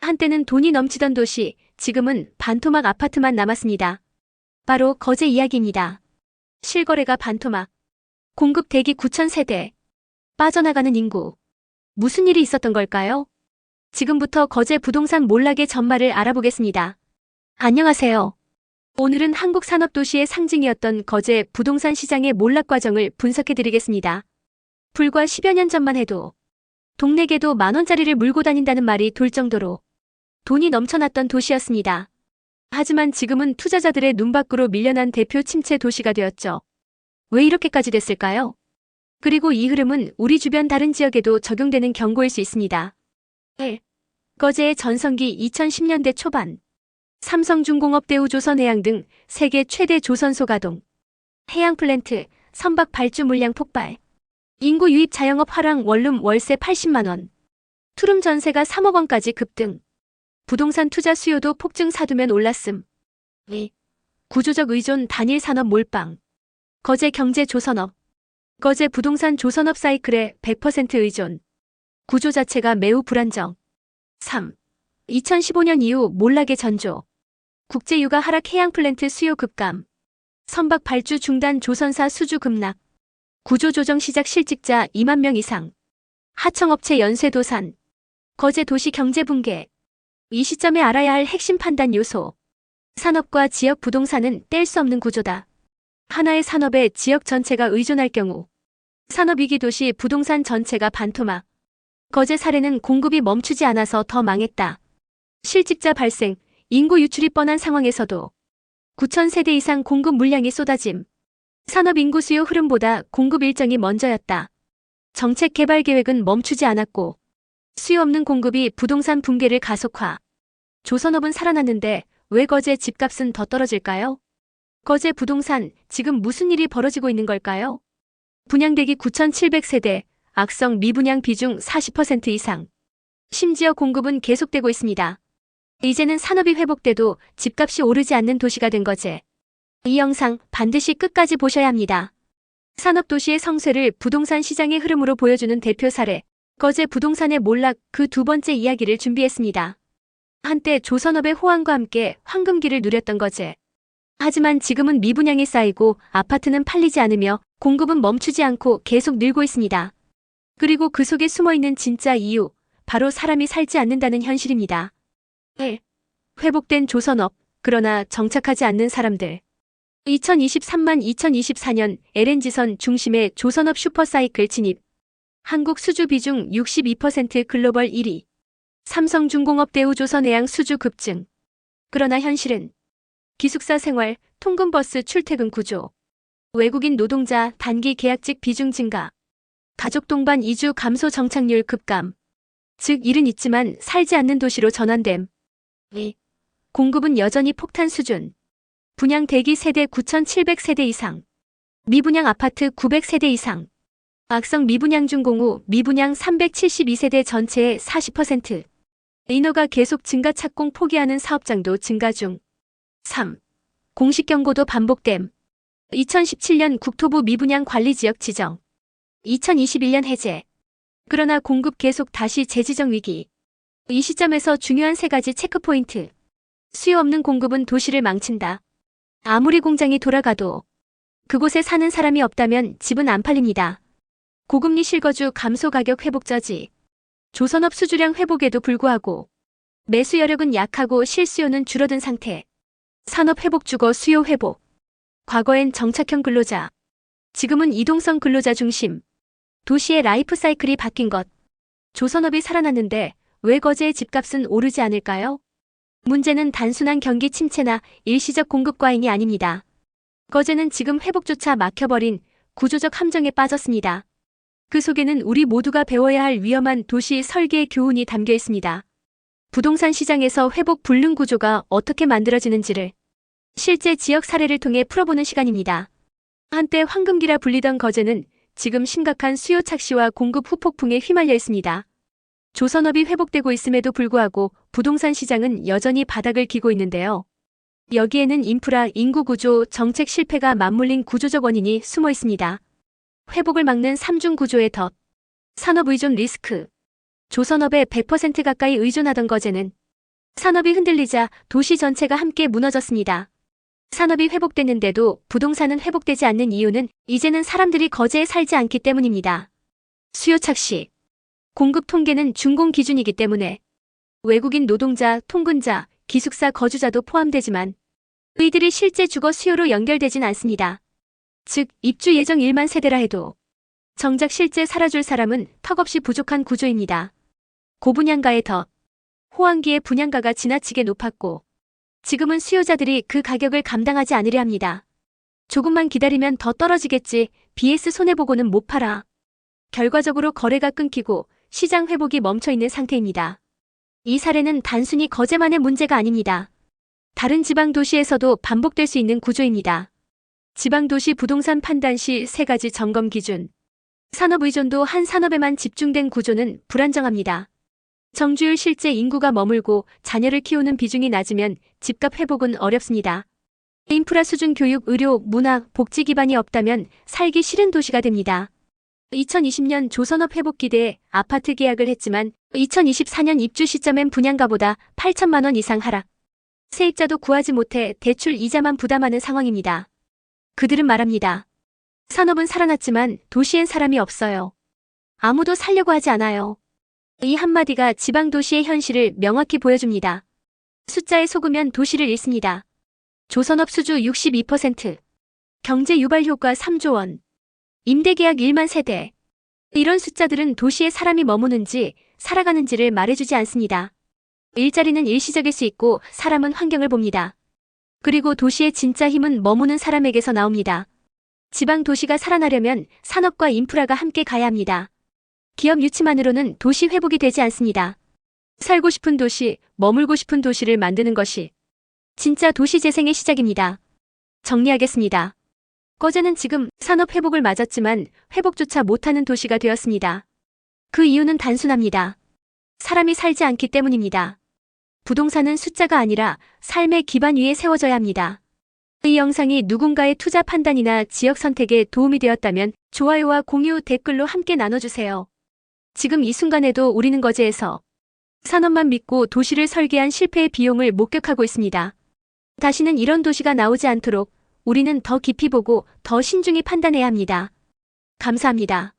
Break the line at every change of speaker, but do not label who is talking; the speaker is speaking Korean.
한때는 돈이 넘치던 도시, 지금은 반토막 아파트만 남았습니다. 바로 거제 이야기입니다. 실거래가 반토막, 공급 대기 9천 세대, 빠져나가는 인구. 무슨 일이 있었던 걸까요? 지금부터 거제 부동산 몰락의 전말을 알아보겠습니다. 안녕하세요. 오늘은 한국 산업도시의 상징이었던 거제 부동산 시장의 몰락 과정을 분석해드리겠습니다. 불과 10여 년 전만 해도 동네개도 만원짜리를 물고 다닌다는 말이 돌 정도로 돈이 넘쳐났던 도시였습니다. 하지만 지금은 투자자들의 눈 밖으로 밀려난 대표 침체 도시가 되었죠. 왜 이렇게까지 됐을까요? 그리고 이 흐름은 우리 주변 다른 지역에도 적용되는 경고일 수 있습니다. 1. 거제의 전성기 2010년대 초반. 삼성중공업 대우조선해양 등 세계 최대 조선소 가동. 해양플랜트, 선박 발주 물량 폭발. 인구 유입 자영업 화랑 원룸 월세 80만원. 투룸 전세가 3억 원까지 급등. 부동산 투자 수요도 폭증 사두면 올랐음. 2. 구조적 의존 단일 산업 몰빵. 거제 경제 조선업. 거제 부동산 조선업 사이클에 100% 의존. 구조 자체가 매우 불안정. 3. 2015년 이후 몰락의 전조. 국제유가 하락 해양플랜트 수요 급감. 선박 발주 중단 조선사 수주 급락. 구조조정 시작 실직자 2만 명 이상. 하청업체 연쇄 도산. 거제 도시 경제 붕괴. 이 시점에 알아야 할 핵심 판단 요소. 산업과 지역 부동산은 뗄 수 없는 구조다. 하나의 산업에 지역 전체가 의존할 경우 산업위기 도시 부동산 전체가 반토막. 거제 사례는 공급이 멈추지 않아서 더 망했다. 실직자 발생, 인구 유출이 뻔한 상황에서도 9천 세대 이상 공급 물량이 쏟아짐. 산업 인구 수요 흐름보다 공급 일정이 먼저였다. 정책 개발 계획은 멈추지 않았고 수요 없는 공급이 부동산 붕괴를 가속화. 조선업은 살아났는데 왜 거제 집값은 더 떨어질까요? 거제 부동산, 지금 무슨 일이 벌어지고 있는 걸까요? 분양대기 9,700세대, 악성 미분양 비중 40% 이상. 심지어 공급은 계속되고 있습니다. 이제는 산업이 회복돼도 집값이 오르지 않는 도시가 된 거제. 이 영상 반드시 끝까지 보셔야 합니다. 산업도시의 성쇠를 부동산 시장의 흐름으로 보여주는 대표 사례, 거제 부동산의 몰락 그 두 번째 이야기를 준비했습니다. 한때 조선업의 호황과 함께 황금기를 누렸던 거제. 하지만 지금은 미분양이 쌓이고 아파트는 팔리지 않으며 공급은 멈추지 않고 계속 늘고 있습니다. 그리고 그 속에 숨어있는 진짜 이유, 바로 사람이 살지 않는다는 현실입니다. 1. 회복된 조선업, 그러나 정착하지 않는 사람들. 2023-2024년 LNG선 중심의 조선업 슈퍼사이클 진입. 한국 수주 비중 62% 글로벌 1위. 삼성중공업 대우조선해양 수주 급증. 그러나 현실은 기숙사 생활, 통근버스 출퇴근 구조. 외국인 노동자 단기 계약직 비중 증가. 가족 동반 이주 감소 정착률 급감. 즉 일은 있지만 살지 않는 도시로 전환됨. 2. 공급은 여전히 폭탄 수준. 분양 대기 세대 9,700세대 이상. 미분양 아파트 900세대 이상. 악성 미분양 중 공후 미분양 372세대 전체의 40%. 인허가 계속 증가 착공 포기하는 사업장도 증가 중. 3. 공식 경고도 반복됨. 2017년 국토부 미분양 관리지역 지정. 2021년 해제. 그러나 공급 계속 다시 재지정 위기. 이 시점에서 중요한 세 가지 체크포인트. 수요 없는 공급은 도시를 망친다. 아무리 공장이 돌아가도 그곳에 사는 사람이 없다면 집은 안 팔립니다. 고금리 실거주 감소 가격 회복 저지. 조선업 수주량 회복에도 불구하고 매수 여력은 약하고 실수요는 줄어든 상태. 산업 회복 주거 수요 회복. 과거엔 정착형 근로자. 지금은 이동성 근로자 중심. 도시의 라이프 사이클이 바뀐 것. 조선업이 살아났는데 왜 거제의 집값은 오르지 않을까요? 문제는 단순한 경기 침체나 일시적 공급 과잉이 아닙니다. 거제는 지금 회복조차 막혀버린 구조적 함정에 빠졌습니다. 그 속에는 우리 모두가 배워야 할 위험한 도시 설계의 교훈이 담겨 있습니다. 부동산 시장에서 회복 불능 구조가 어떻게 만들어지는지를 실제 지역 사례를 통해 풀어보는 시간입니다. 한때 황금기라 불리던 거제는 지금 심각한 수요 착시와 공급 후폭풍에 휘말려 있습니다. 조선업이 회복되고 있음에도 불구하고 부동산 시장은 여전히 바닥을 기고 있는데요. 여기에는 인프라, 인구 구조, 정책 실패가 맞물린 구조적 원인이 숨어 있습니다. 회복을 막는 3중 구조의 덫. 산업 의존 리스크. 조선업에 100% 가까이 의존하던 거제는 산업이 흔들리자 도시 전체가 함께 무너졌습니다. 산업이 회복됐는데도 부동산은 회복되지 않는 이유는 이제는 사람들이 거제에 살지 않기 때문입니다. 수요 착시. 공급 통계는 준공 기준이기 때문에 외국인 노동자, 통근자, 기숙사 거주자도 포함되지만 이들이 실제 주거 수요로 연결되진 않습니다. 즉, 입주 예정 1만 세대라 해도 정작 실제 살아줄 사람은 턱없이 부족한 구조입니다. 고분양가의 덫. 호황기의 분양가가 지나치게 높았고 지금은 수요자들이 그 가격을 감당하지 않으려 합니다. 조금만 기다리면 더 떨어지겠지. BS 손해보고는 못 팔아. 결과적으로 거래가 끊기고 시장 회복이 멈춰있는 상태입니다. 이 사례는 단순히 거제만의 문제가 아닙니다. 다른 지방 도시에서도 반복될 수 있는 구조입니다. 지방도시 부동산 판단 시 3가지 점검 기준. 산업 의존도 한 산업에만 집중된 구조는 불안정합니다. 정주율 실제 인구가 머물고 자녀를 키우는 비중이 낮으면 집값 회복은 어렵습니다. 인프라 수준 교육, 의료, 문화, 복지 기반이 없다면 살기 싫은 도시가 됩니다. 2020년 조선업 회복 기대에 아파트 계약을 했지만 2024년 입주 시점엔 분양가보다 8천만 원 이상 하락. 세입자도 구하지 못해 대출 이자만 부담하는 상황입니다. 그들은 말합니다. 산업은 살아났지만 도시엔 사람이 없어요. 아무도 살려고 하지 않아요. 이 한마디가 지방도시의 현실을 명확히 보여줍니다. 숫자에 속으면 도시를 잃습니다. 조선업 수주 62%, 경제 유발 효과 3조 원, 임대계약 1만 세대. 이런 숫자들은 도시에 사람이 머무는지 살아가는지를 말해주지 않습니다. 일자리는 일시적일 수 있고 사람은 환경을 봅니다. 그리고 도시의 진짜 힘은 머무는 사람에게서 나옵니다. 지방 도시가 살아나려면 산업과 인프라가 함께 가야 합니다. 기업 유치만으로는 도시 회복이 되지 않습니다. 살고 싶은 도시, 머물고 싶은 도시를 만드는 것이 진짜 도시 재생의 시작입니다. 정리하겠습니다. 거제는 지금 산업 회복을 맞았지만 회복조차 못하는 도시가 되었습니다. 그 이유는 단순합니다. 사람이 살지 않기 때문입니다. 부동산은 숫자가 아니라 삶의 기반 위에 세워져야 합니다. 이 영상이 누군가의 투자 판단이나 지역 선택에 도움이 되었다면 좋아요와 공유, 댓글로 함께 나눠주세요. 지금 이 순간에도 우리는 거제에서 산업만 믿고 도시를 설계한 실패의 비용을 목격하고 있습니다. 다시는 이런 도시가 나오지 않도록 우리는 더 깊이 보고 더 신중히 판단해야 합니다. 감사합니다.